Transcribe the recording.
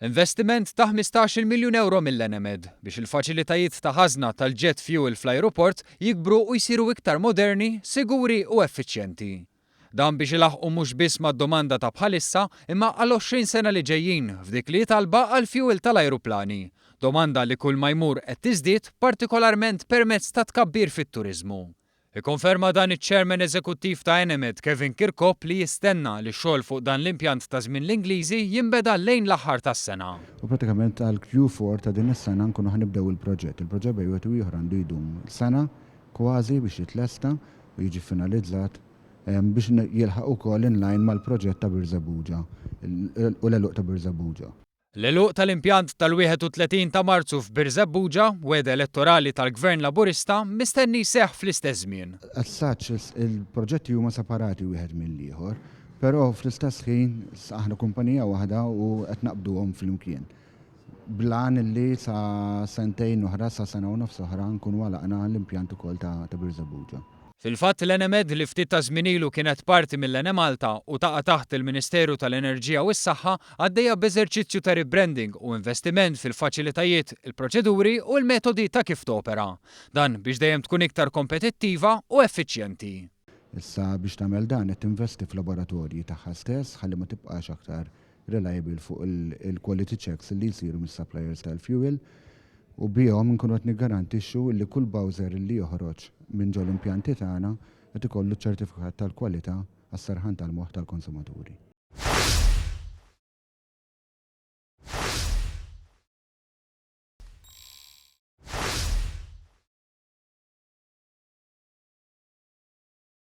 Investiment ta' 15 miljun euro mill-Enemed biex il-faċilitajiet ta' ħażna tal-jet fuel fl-ajruport jikbru u jsiru iktar moderni, siguri u effiċjenti. Dan biex ilaħqu mhux biss mad-domanda ta' bħalissa imma għal 20 sena li ġejjin f'dik li talba għal fuel tal-ajruplani. Domanda li kull ma jmur qed tiżdied partikolarment permezz ta' tkabbir fit-turiżmu. Ikkonferma dan iċ-Chairman Eżekuttiv ta' Enemed Kevin Kirkhope li jistenna li x-xogħol fuq dan l-impjant ta' żmien l-Ingliżi jinbeda lejn l-aħħar tas-sena. U pratikament għal Q4 ta' din is-sena nkunu ħanibdew il-proġett. Il-proġett bejwet u ieħor għandu jdum sena kważi biex jitlesta u jiġi finalizzat biex jilħaq ukoll in-line mal-proġett ta' Birżebbuġa u l-eluq ta' Birżebbuġa. L-eluq tal-impjant tal-31 ta' Marzu f'Birżebbuġa, weda elettorali tal-Gvern Laburista, mistenni jseħħ fl-istess żmien. As such, il-proġetti huma separati wieħed mill-ieħor, però fl-istess ħin aħna kumpanija waħda u qed naqbduhom flimkien. Blan illi sa sentejn oħra sa sena u nofs oħra nkunu għalaqna l-impjant ukoll ta' Birżebbuġa. Fil-fatt l-Enemed li ftit ta' żmien ilu kienet parti mill-Enemalta u taqa' taħt il-Ministeru tal-Enerġija u s-Saħħa għaddejja b'eżerċizzju ta' rebranding u investiment fil-faċilitajiet, il-proċeduri u l-metodi ta' kif topera. Dan biex dejjem tkun iktar kompetittiva u effiċjenti. Issa biex tagħmel dan qed tinvesti f'laboratorji tagħha stess ħalli ma tibqax aktar reliable fuq il-quality checks li jsiru mis-suppliers tal-fuel u bihom nkunu qed niggarantixxu li kull bowser li joħroġ minn ġol impjanti tagħna qed ikollu ċ-ċertifikat tal-kwalità għas-serħan tal-moħħ tal-konsumaturi.